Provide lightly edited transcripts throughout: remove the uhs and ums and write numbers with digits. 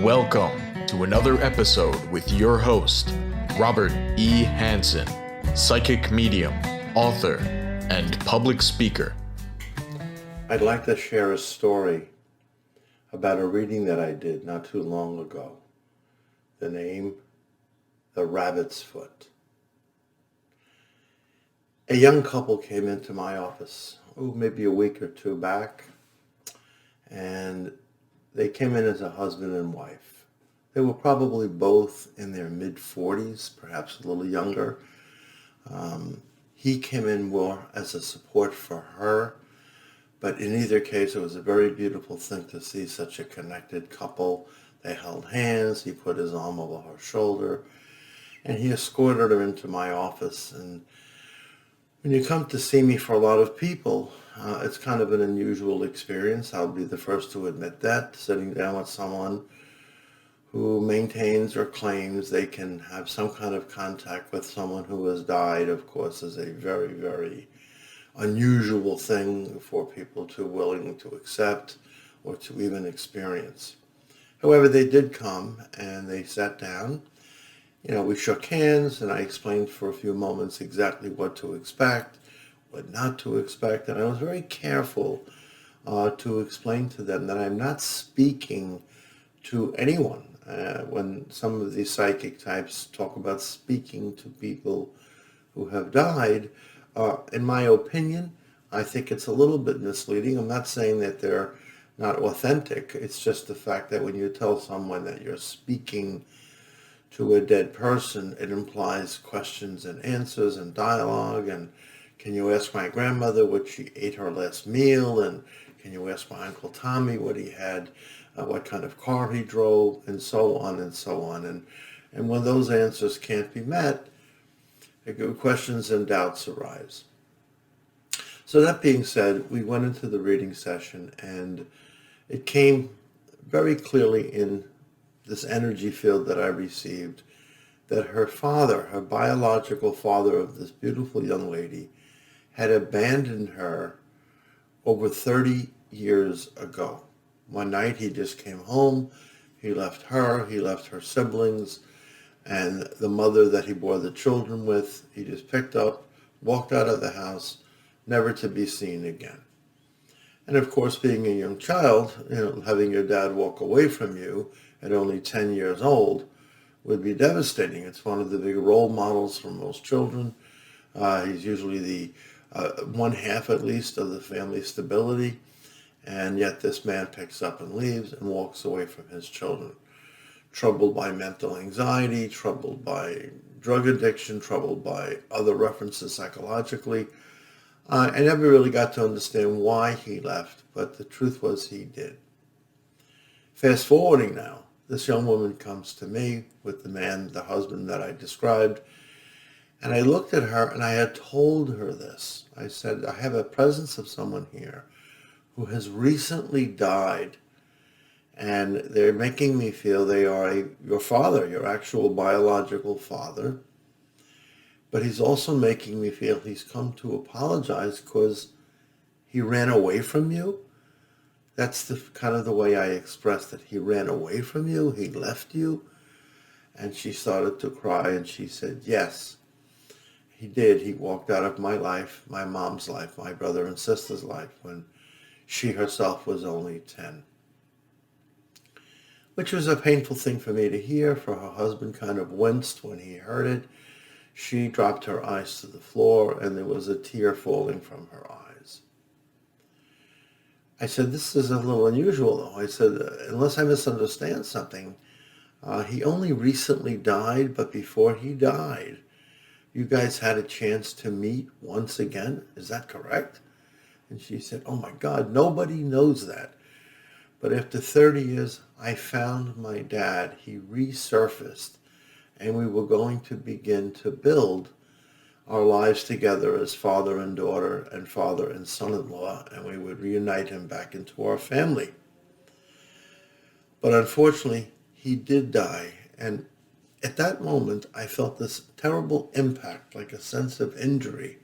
Welcome to another episode with your host, Robert E. Hansen, psychic medium, author, and public speaker. I'd like to share a story about a reading that I did not too long ago. The name, The Rabbit's Foot. A young couple came into my office, maybe a week or two back, and they came in as a husband and wife. They were probably both in their mid-40s, perhaps a little younger. He came in more as a support for her, but in either case, it was a very beautiful thing to see such a connected couple. They held hands, he put his arm over her shoulder, and he escorted her into my office. And when you come to see me, for a lot of people, it's kind of an unusual experience. I'll be the first to admit that. Sitting down with someone who maintains or claims they can have some kind of contact with someone who has died, of course, is a very, very unusual thing for people to willing to accept or to even experience. However, they did come and they sat down. We shook hands and I explained for a few moments exactly what to expect, what not to expect. And I was very careful to explain to them that I'm not speaking to anyone. When some of these psychic types talk about speaking to people who have died, in my opinion, I think it's a little bit misleading. I'm not saying that they're not authentic. It's just the fact that when you tell someone that you're speaking to a dead person, it implies questions and answers and dialogue. And can you ask my grandmother what she ate her last meal? And can you ask my Uncle Tommy what he had, what kind of car he drove, and so on and so on. And when those answers can't be met, questions and doubts arise. So that being said, we went into the reading session and it came very clearly in this energy field that I received that her father, her biological father of this beautiful young lady, had abandoned her over 30 years ago. One night he just came home, he left her siblings, and the mother that he bore the children with. He just picked up, walked out of the house, never to be seen again. And of course, being a young child, having your dad walk away from you at only 10 years old would be devastating. It's one of the big role models for most children. He's usually the one half, at least, of the family stability. And yet this man picks up and leaves and walks away from his children. Troubled by mental anxiety, troubled by drug addiction, troubled by other references psychologically. I never really got to understand why he left, but the truth was he did. Fast forwarding now, this young woman comes to me with the man, the husband that I described, and I looked at her and I had told her this. I said, I have a presence of someone here who has recently died, and they're making me feel they are your father, your actual biological father. But he's also making me feel he's come to apologize because he ran away from you. That's the kind of the way I expressed it. He ran away from you. He left you. And she started to cry and she said, yes, he did. He walked out of my life, my mom's life, my brother and sister's life when she herself was only 10. Which was a painful thing for me to hear, for her husband kind of winced when he heard it. She dropped her eyes to the floor and there was a tear falling from her eyes. I said, this is a little unusual though. I said, unless I misunderstand something, he only recently died, but before he died, you guys had a chance to meet once again. Is that correct? And she said, oh my God, nobody knows that. But after 30 years, I found my dad. He resurfaced, and we were going to begin to build our lives together as father and daughter and father and son-in-law, and we would reunite him back into our family. But unfortunately, he did die. And at that moment, I felt this terrible impact, like a sense of injury.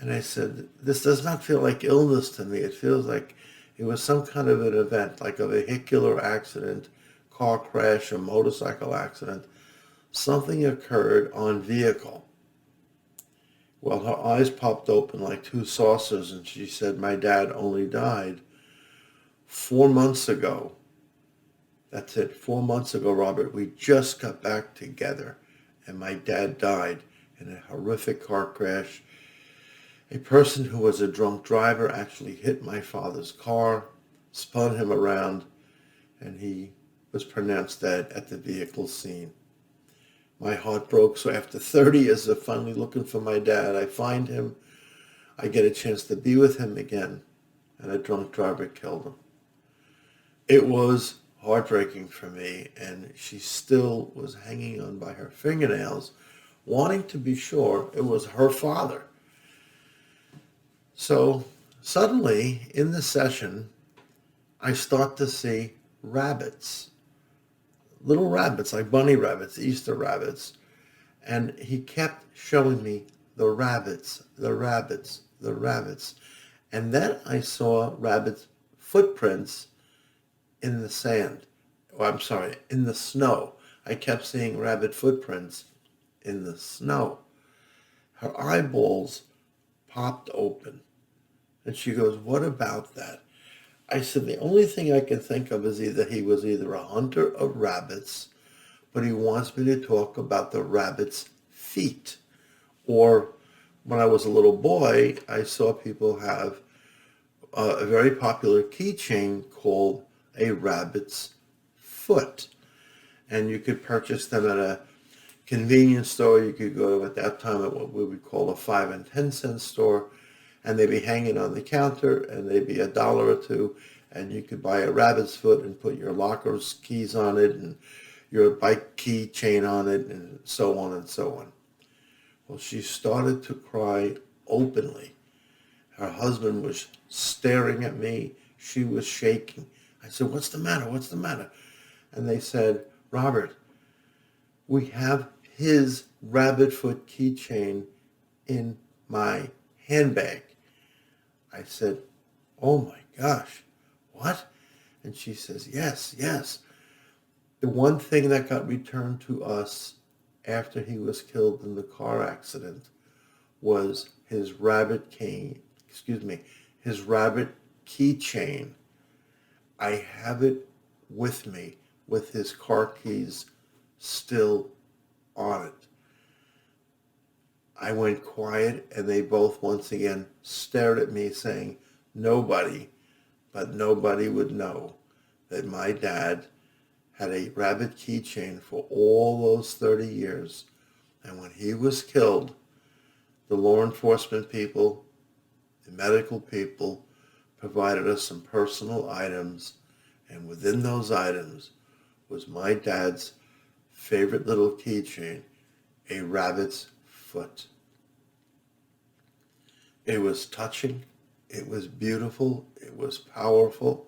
And I said, this does not feel like illness to me. It feels like it was some kind of an event, like a vehicular accident car crash, a motorcycle accident. Something occurred on vehicle. Well, her eyes popped open like two saucers, and she said, my dad only died 4 months ago. That's it, 4 months ago, Robert. We just got back together, and my dad died in a horrific car crash. A person who was a drunk driver actually hit my father's car, spun him around, and he was pronounced dead at the vehicle scene. My heart broke. So after 30 years of finally looking for my dad, I find him. I get a chance to be with him again, and a drunk driver killed him. It was heartbreaking for me, and she still was hanging on by her fingernails, wanting to be sure it was her father. So suddenly, in the session, I start to see rabbits, little rabbits, like bunny rabbits, Easter rabbits. And he kept showing me the rabbits, the rabbits, the rabbits. And then I saw rabbits' footprints in the sand. Oh, I'm sorry, in the snow. I kept seeing rabbit footprints in the snow. Her eyeballs popped open. And she goes, what about that? I said, the only thing I can think of is he was either a hunter of rabbits, but he wants me to talk about the rabbit's feet. Or when I was a little boy, I saw people have a very popular keychain called a rabbit's foot. And you could purchase them at a convenience store. You could go to, at that time, at what we would call a 5 and 10 cent store, and they'd be hanging on the counter, and they'd be $1 or $2, and you could buy a rabbit's foot and put your locker's keys on it and your bike key chain on it, and so on and so on. Well, she started to cry openly. Her husband was staring at me. She was shaking. I said, what's the matter? What's the matter? And they said, Robert, we have his rabbit foot keychain in my handbag. I said, oh my gosh, what? And she says, yes, yes. The one thing that got returned to us after he was killed in the car accident was his rabbit keychain. I have it with me with his car keys still on it. I went quiet, and they both once again stared at me saying, nobody would know that my dad had a rabbit keychain for all those 30 years. And when he was killed, the law enforcement people, the medical people provided us some personal items. And within those items was my dad's favorite little keychain, a rabbit's foot. It was touching. It was beautiful. It was powerful.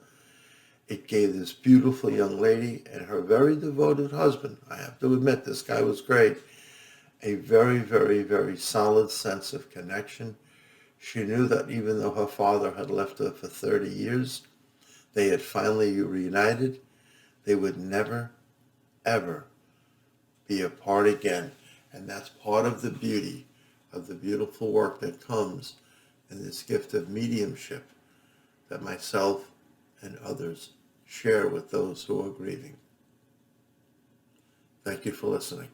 It gave this beautiful young lady and her very devoted husband, I have to admit, this guy was great, a very, very, very solid sense of connection. She knew that even though her father had left her for 30 years, they had finally reunited. They would never, ever be apart again. And that's part of the beauty of the beautiful work that comes in this gift of mediumship that myself and others share with those who are grieving. Thank you for listening.